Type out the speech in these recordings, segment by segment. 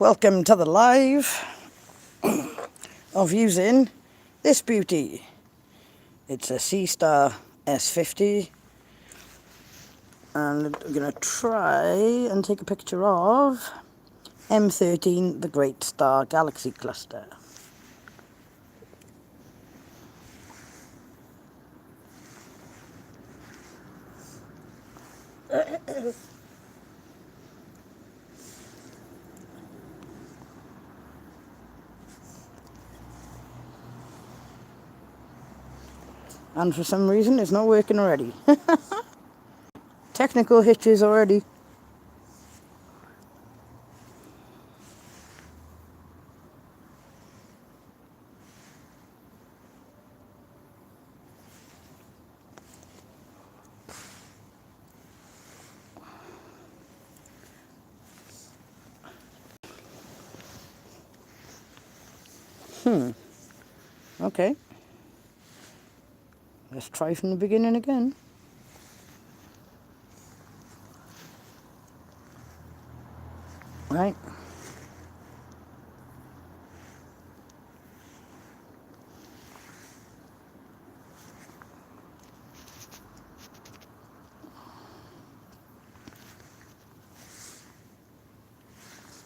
Welcome to the live of using this beauty. It's a Seestar S50 and I'm going to try and take a picture of M13, the Great Star Galaxy Cluster. And for some reason it's not working already. Technical hitches already. Okay. Let's try from the beginning again. Right.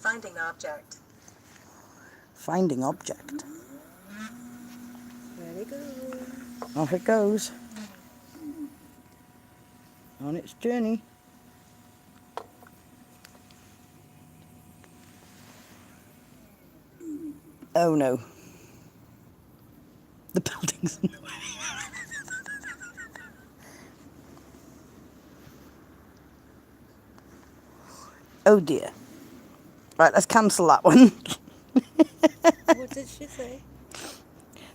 Finding object. Finding object. There we go. Off it goes. On its journey. Oh no. The building's in the way. Oh dear. Right, let's cancel that one. What did she say?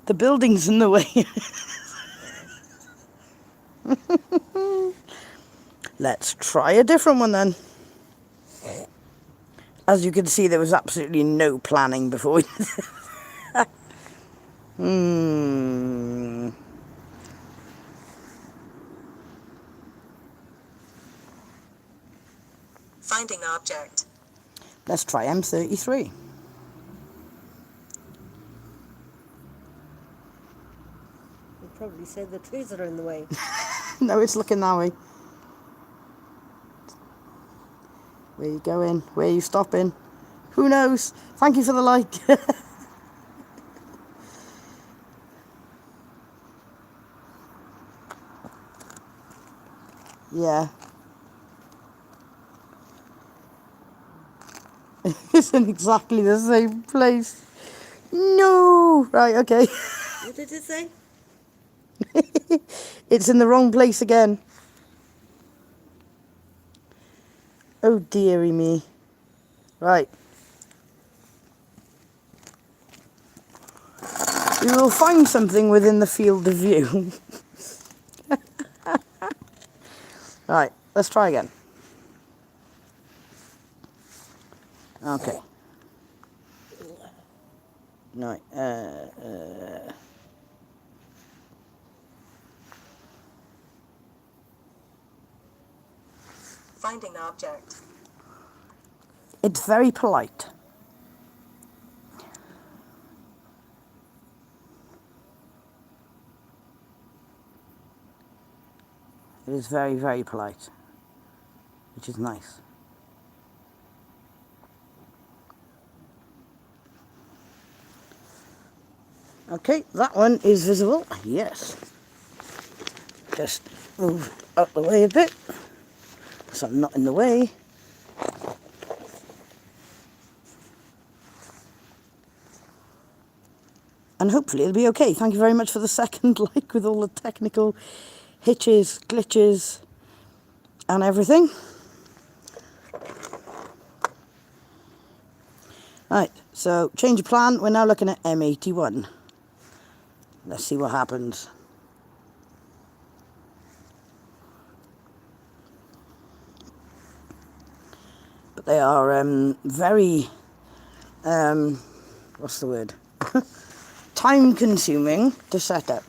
The building's in the way. Let's try a different one then. As you can see, there was absolutely no planning before we did it. Finding object. Let's try M13. You probably said the trees are in the way. No, it's looking that way. Where you going? Where you stopping? Who knows? Thank you for the like. Yeah. It's in exactly the same place. No! Right, okay. What did it say? It's in the wrong place again. Oh dearie me. Right. We will find something within the field of view. Right, let's try again. Okay. Right. Finding object. It's very polite. It is very, very polite, which is nice. Okay, that one is visible. Yes. Just move out the way a bit, so I'm not in the way. And hopefully it'll be okay. Thank you very much for the second like with all the technical hitches, glitches, and everything. Right, so change of plan. We're now looking at M81. Let's see what happens. But they are very, what's the word? Time consuming to set up.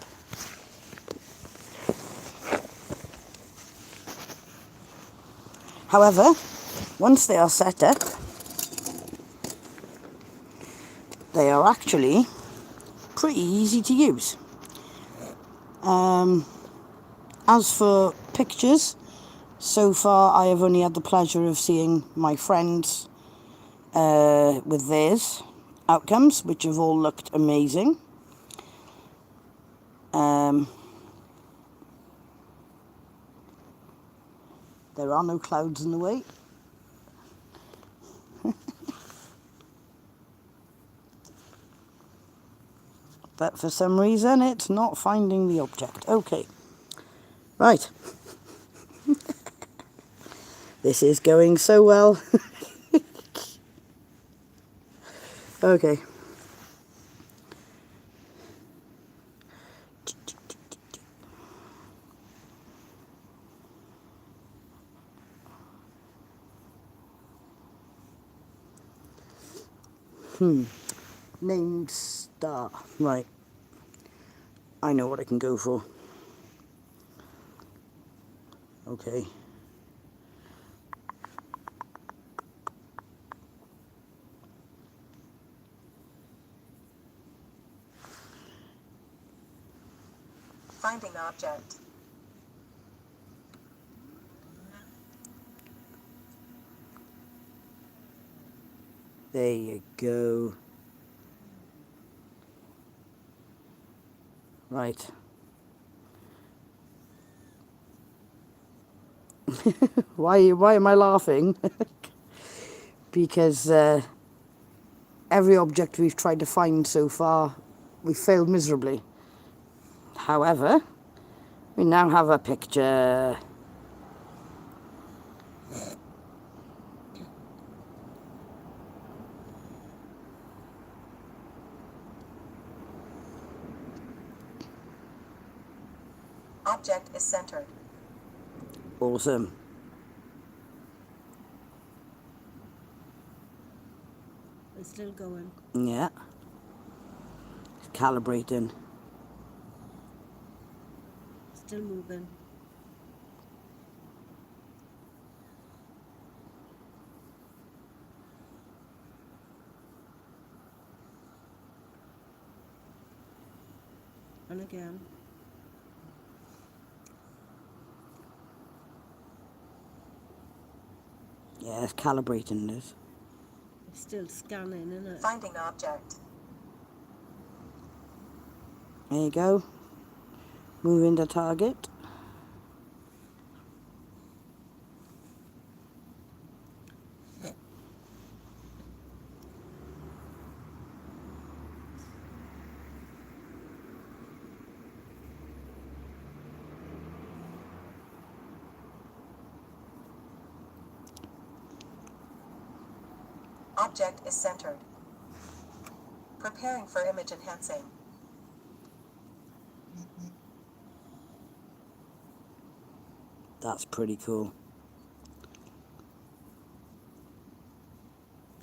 However, once they are set up, they are actually pretty easy to use. As for pictures, so far I have only had the pleasure of seeing my friends with theirs outcomes, which have all looked amazing. There are no clouds in the way. But for some reason it's not finding the object. Okay, right. This is going so well. Okay. Named star. Right. I know what I can go for. Okay. Finding object. There you go. Right. Why am I laughing? Because every object we've tried to find so far, we failed miserably. However, we now have a picture. Object is centered. Awesome. It's still going. Yeah. It's calibrating. Still moving. And again. Yeah, it's calibrating this. It's still scanning, isn't it? Finding object. There you go. Moving the target. Object is centered. Preparing for image enhancing. That's pretty cool.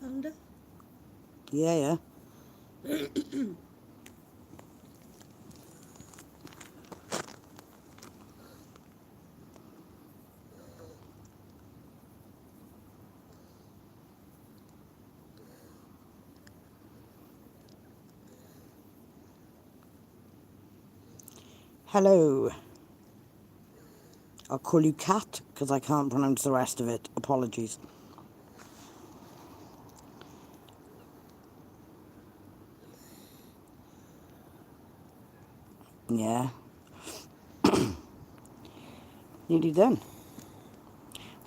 Found it? Yeah. Hello. I'll call you Cat because I can't pronounce the rest of it. Apologies. Yeah. Nearly done.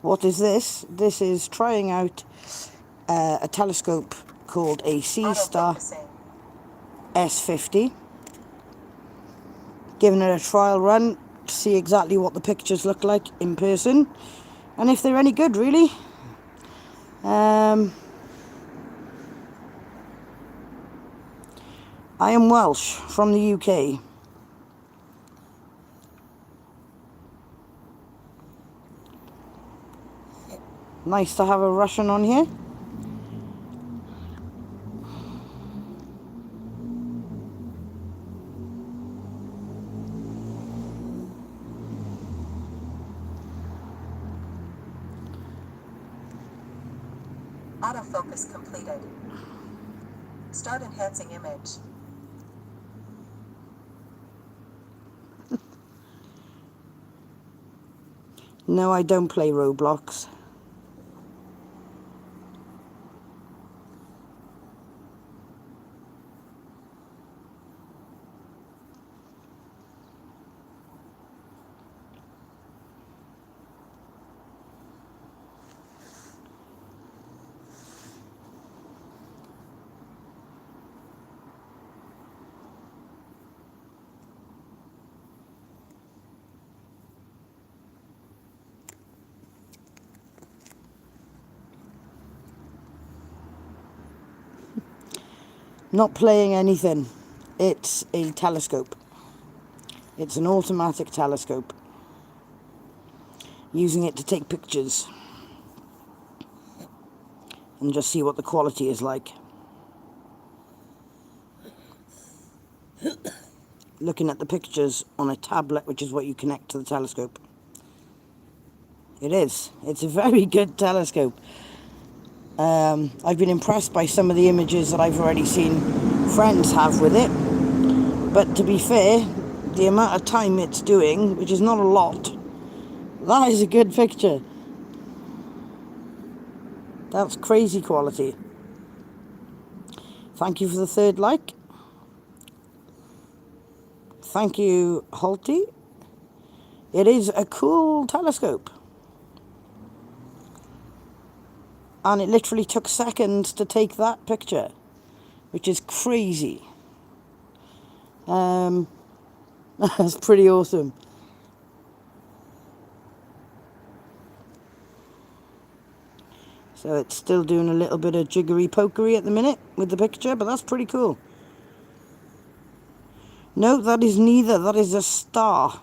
What is this? This is trying out a telescope called a Seestar Autofocusing. S50. Giving it a trial run to see exactly what the pictures look like in person and if they're any good, really. I am Welsh from the UK. Nice to have a Russian on here. Autofocus completed. Start enhancing image. No, I don't play Roblox. Not playing anything. It's a telescope. It's an automatic telescope. Using it to take pictures. And just see what the quality is like. Looking at the pictures on a tablet, which is what you connect to the telescope. It is. It's a very good telescope. I've been impressed by some of the images that I've already seen friends have with it. But to be fair, the amount of time it's doing, which is not a lot, that is a good picture. That's crazy quality. Thank you for the 3rd like. Thank you, Halty. It is a cool telescope. And it literally took seconds to take that picture, which is crazy. That's pretty awesome. So it's still doing a little bit of jiggery pokery at the minute with the picture, but that's pretty cool. No, that is neither. That is a star.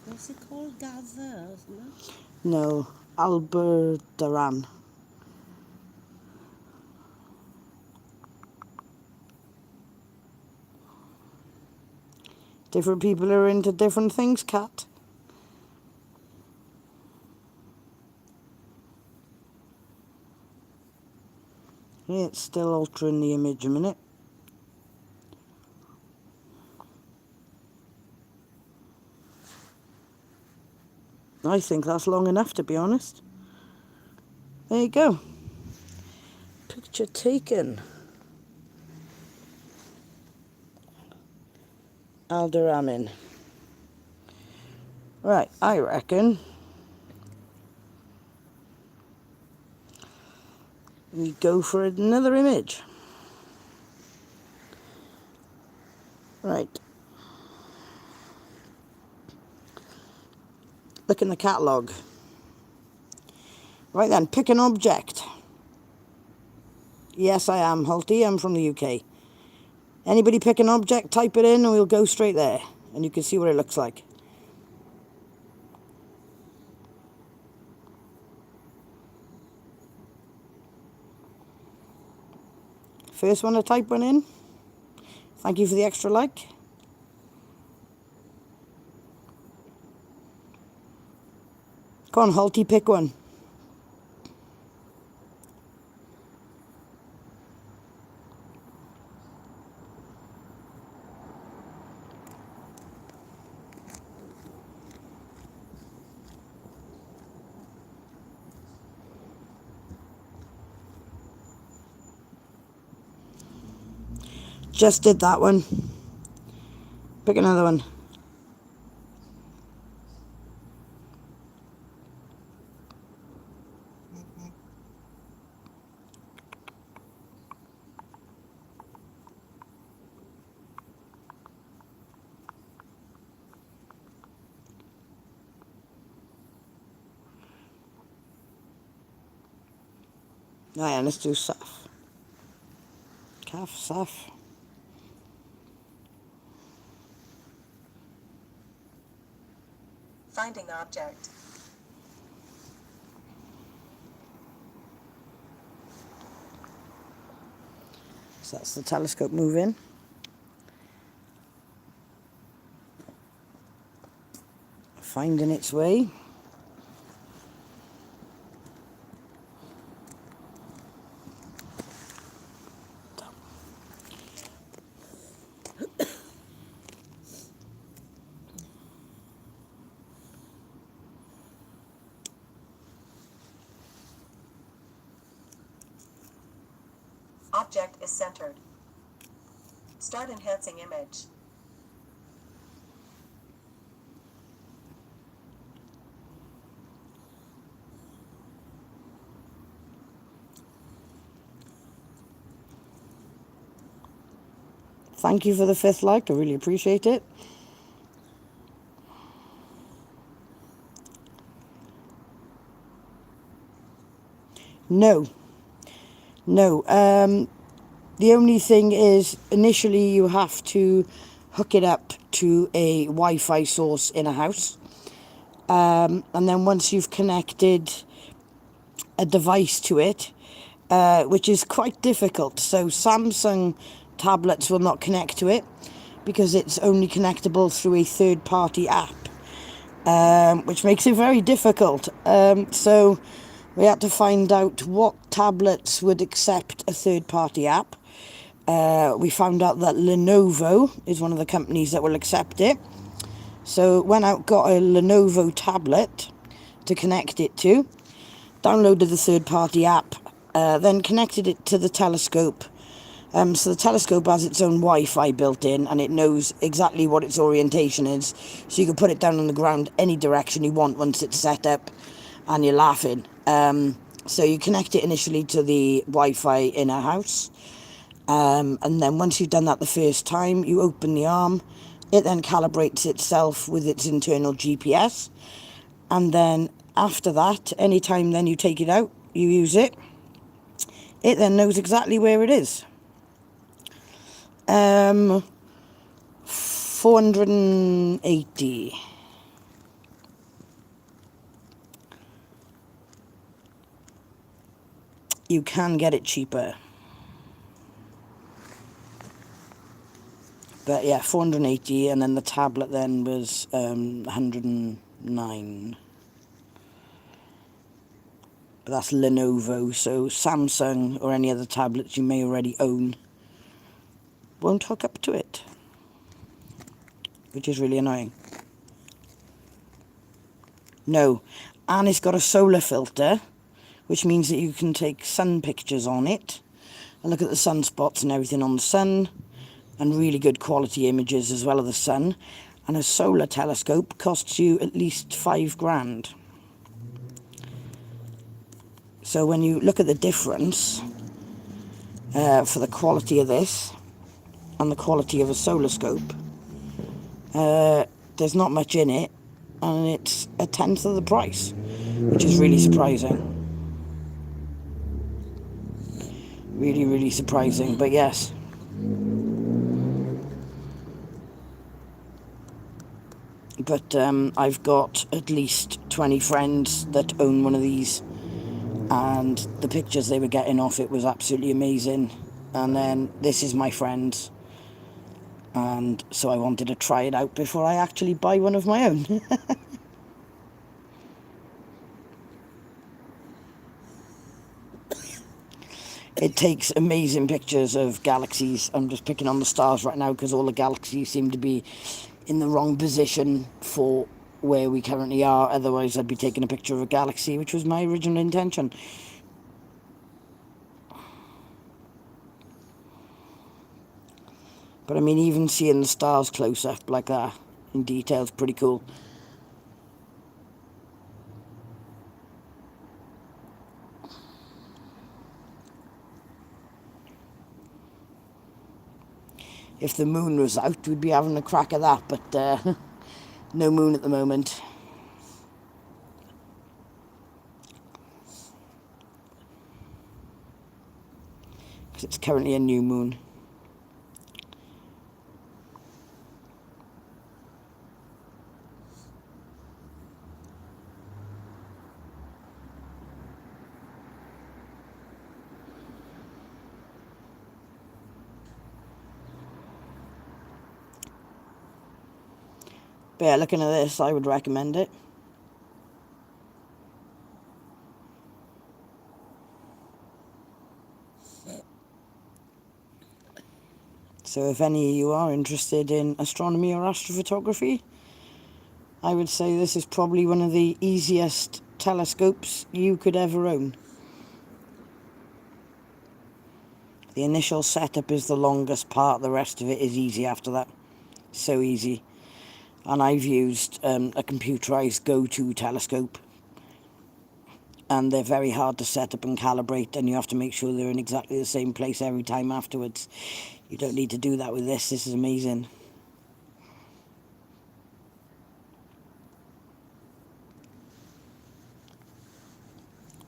What's it called? Gather, isn't it? No, Aldebaran. Different people are into different things, Kat. Yeah, it's still altering the image a minute. I think that's long enough, to be honest. There you go. Picture taken. Alderamin. Right, I reckon we go for another image. Right. Look in the catalogue. Right then, pick an object. Yes, I am, Hulty. I'm from the UK. Anybody pick an object, type it in, and we'll go straight there. And you can see what it looks like. First one to type one in. Thank you for the extra like. Come on, Hulty, pick one. Just did that one. Pick another one. Oh yeah, let's do Saf. Calf, Saf. Finding object. So that's the telescope moving. finding its way. Object is centered. Start enhancing image. Thank you for the 5th like. I really appreciate it. No. No. The only thing is, initially you have to hook it up to a Wi-Fi source in a house. And then once you've connected a device to it, which is quite difficult. So Samsung tablets will not connect to it because it's only connectable through a third-party app, which makes it very difficult. So we had to find out what tablets would accept a third-party app. We found out that Lenovo is one of the companies that will accept it. So went out, got a Lenovo tablet to connect it to, downloaded the third-party app, then connected it to the telescope. So the telescope has its own Wi-Fi built in, and it knows exactly what its orientation is. So you can put it down on the ground any direction you want once it's set up, and you're laughing. So you connect it initially to the Wi-Fi in a house. And then once you've done that the first time, you open the arm. It then calibrates itself with its internal GPS. And then after that, anytime then you take it out, you use it, it then knows exactly where it is. 480. You can get it cheaper. But yeah, 480, and then the tablet then was 109. But that's Lenovo, so Samsung or any other tablets you may already own won't hook up to it, which is really annoying. No, and it's got a solar filter, which means that you can take sun pictures on it and look at the sunspots and everything on the sun, and really good quality images as well of the sun. And a solar telescope costs you at least £5,000. So when you look at the difference for the quality of this and the quality of a solar scope, there's not much in it, and it's a tenth of the price, which is really surprising. Really, really surprising, but yes. But I've got at least 20 friends that own one of these, and the pictures they were getting off it was absolutely amazing. And then this is my friend's, and so I wanted to try it out before I actually buy one of my own. It takes amazing pictures of galaxies. I'm just picking on the stars right now because all the galaxies seem to be in the wrong position for where we currently are. Otherwise, I'd be taking a picture of a galaxy, which was my original intention. But I mean, even seeing the stars close up like that in detail is pretty cool. If the moon was out, we'd be having a crack at that, but no moon at the moment. Because it's currently a new moon. But yeah, looking at this, I would recommend it. So if any of you are interested in astronomy or astrophotography, I would say this is probably one of the easiest telescopes you could ever own. The initial setup is the longest part, the rest of it is easy after that. So easy. And I've used a computerized go-to telescope, and they're very hard to set up and calibrate, and you have to make sure they're in exactly the same place every time afterwards. You don't need to do that with this. This is amazing.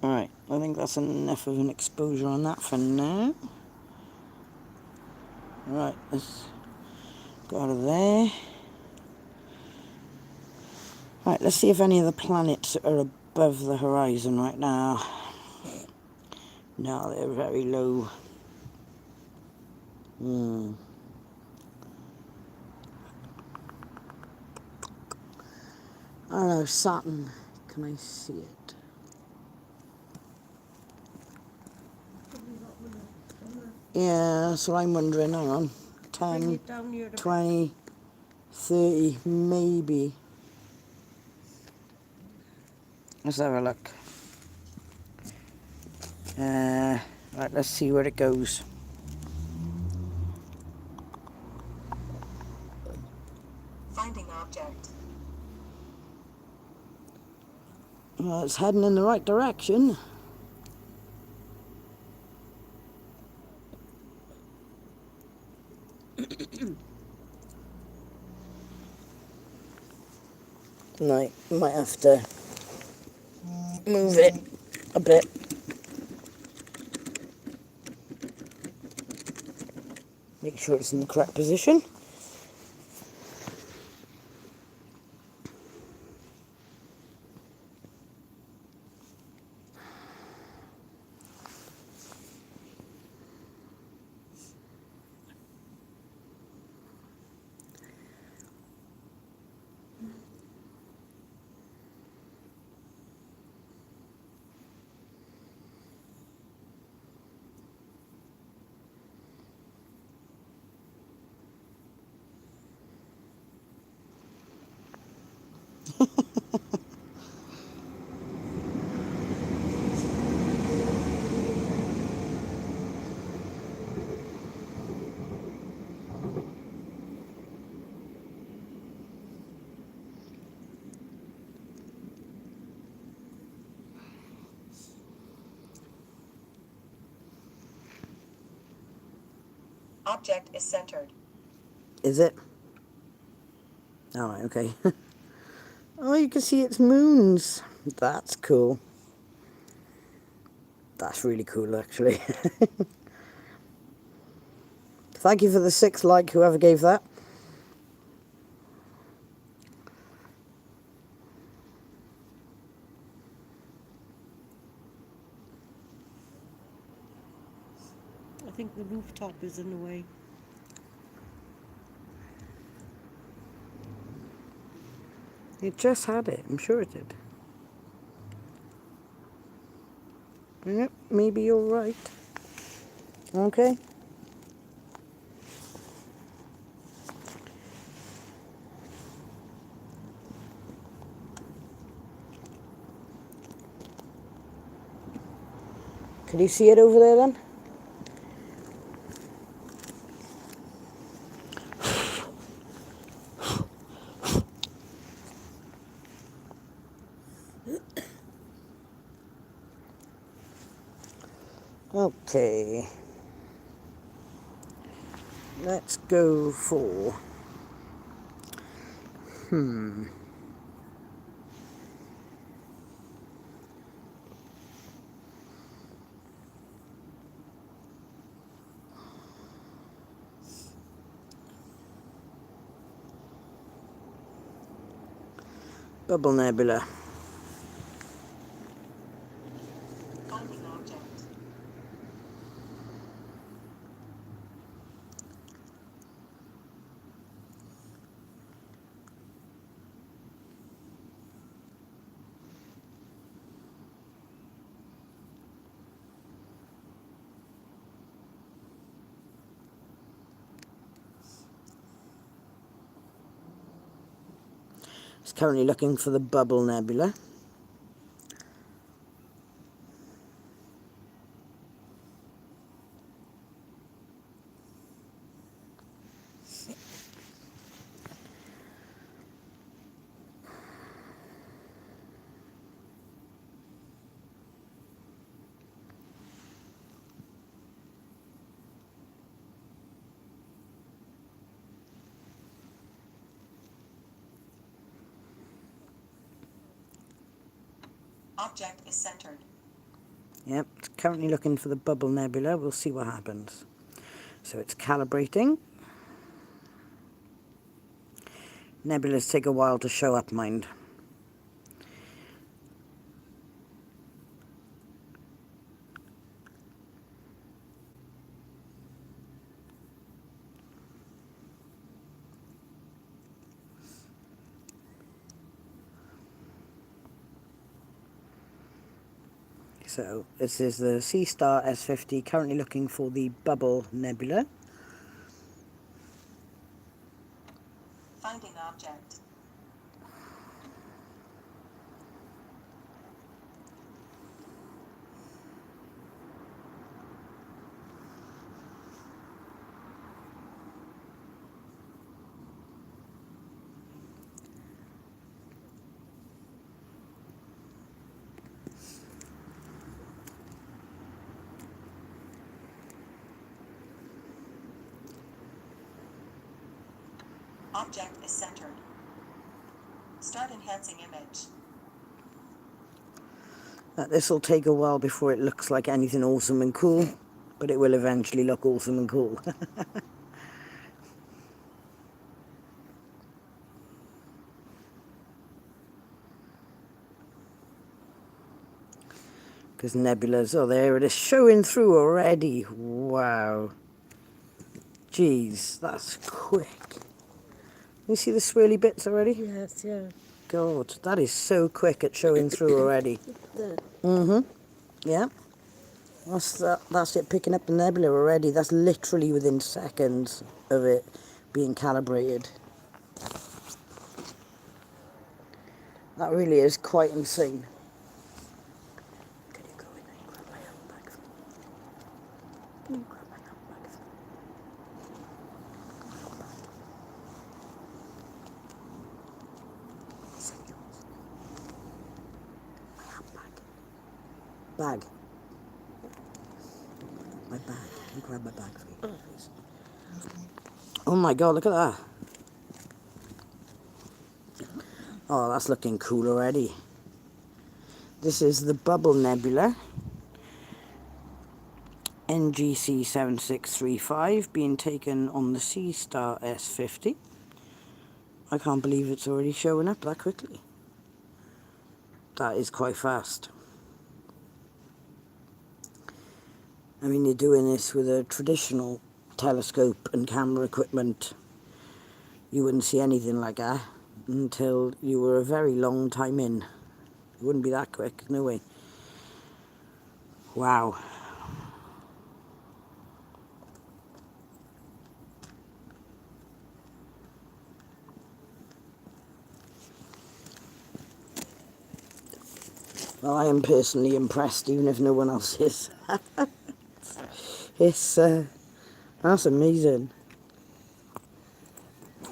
Alright, I think that's enough of an exposure on that for now. Right, let's go out of there. Right, let's see if any of the planets are above the horizon right now. No, they're very low. I don't know, Saturn. Can I see it? Yeah, that's what I'm wondering. Hang on. Bring 10, it down here to 20, 30, maybe. Let's have a look. Right, let's see where it goes. Finding object. Well, it's heading in the right direction. Right, might have to move it a bit. Make sure it's in the correct position. Object is centered. Is it? Alright, okay. Oh, you can see its moons. That's cool. That's really cool, actually. Thank you for the 6th like, whoever gave that. I think the rooftop is in the way. It just had it, I'm sure it did. Yep, maybe you're right. Okay. Can you see it over there then? Okay. Let's go for... Bubble Nebula. Finding object. It's currently looking for the Bubble Nebula. Object is centered. Yep, it's currently looking for the Bubble Nebula. We'll see what happens. So it's calibrating. Nebulas take a while to show up, mind. So this is the Seestar S50, currently looking for the Bubble Nebula. Finding object. Object is centered. Start enhancing image. This will take a while before it looks like anything awesome and cool, but it will eventually look awesome and cool. Because nebulas, oh there it is, showing through already. Wow. Jeez, that's quick. You see the swirly bits already? Yes, yeah. God, that is so quick at showing through already. There. Yeah. That's it picking up the nebula already. That's literally within seconds of it being calibrated. That really is quite insane. Can you go in there and grab my handbag for me? Can you grab my handbag for me? Is it yours? My handbag. Bag. My bag. Can you grab my bag for me, please? Oh my god, look at that. Oh, that's looking cool already. This is the Bubble Nebula. NGC 7635 being taken on the Seestar S50. I can't believe it's already showing up that quickly. That is quite fast. I mean, you're doing this with a traditional telescope and camera equipment. You wouldn't see anything like that until you were a very long time in. It wouldn't be that quick, no way. Wow. Well, I am personally impressed, even if no one else is. That's amazing.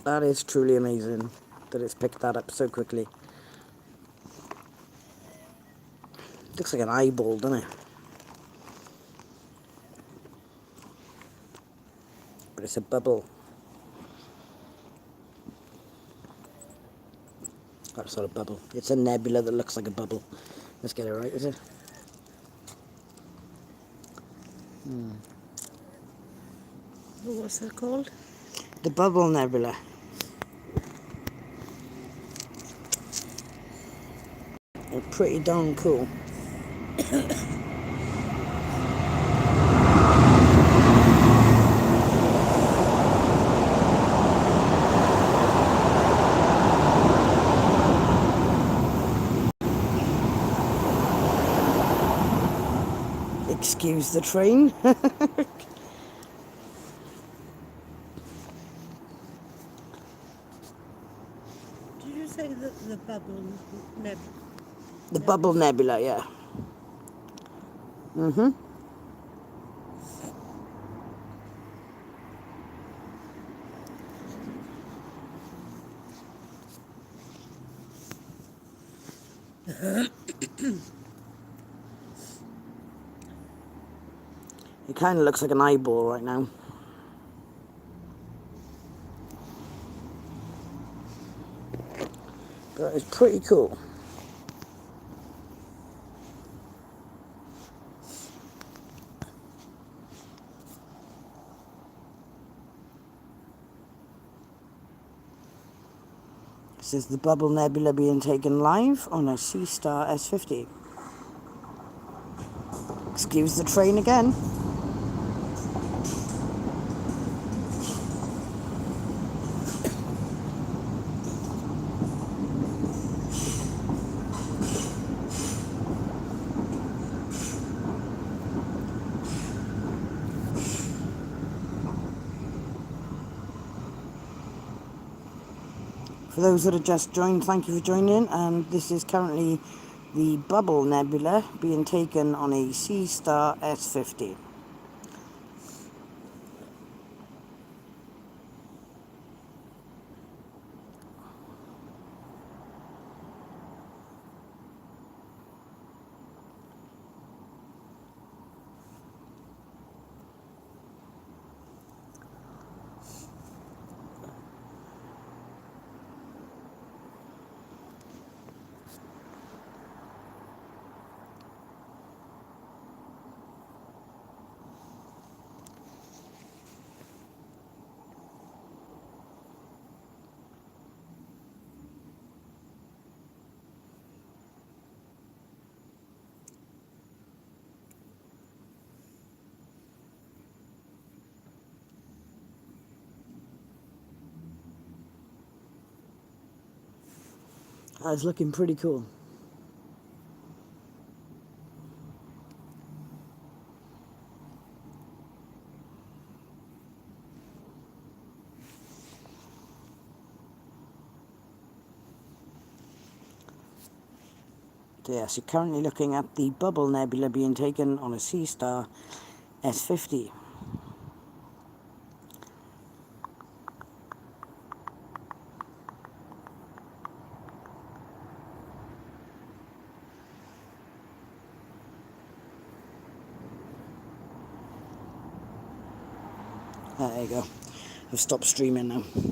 That is truly amazing that it's picked that up so quickly. Looks like an eyeball, doesn't it? But it's a bubble. That's not a bubble. It's a nebula that looks like a bubble. Let's get it right, is it? What's that called? The Bubble Nebula. They're pretty darn cool. Excuse the train. Did you say that the bubble neb. The Bubble Nebula, yeah. It kind of looks like an eyeball right now. But it's pretty cool. This is the Bubble Nebula being taken live on a Seestar S50. Excuse the train again. For those that have just joined, thank you for joining. And this is currently the Bubble Nebula being taken on a Seestar S50. That's looking pretty cool. Yes, you're currently looking at the Bubble Nebula being taken on a Seestar S50. There you go. I've stopped streaming now.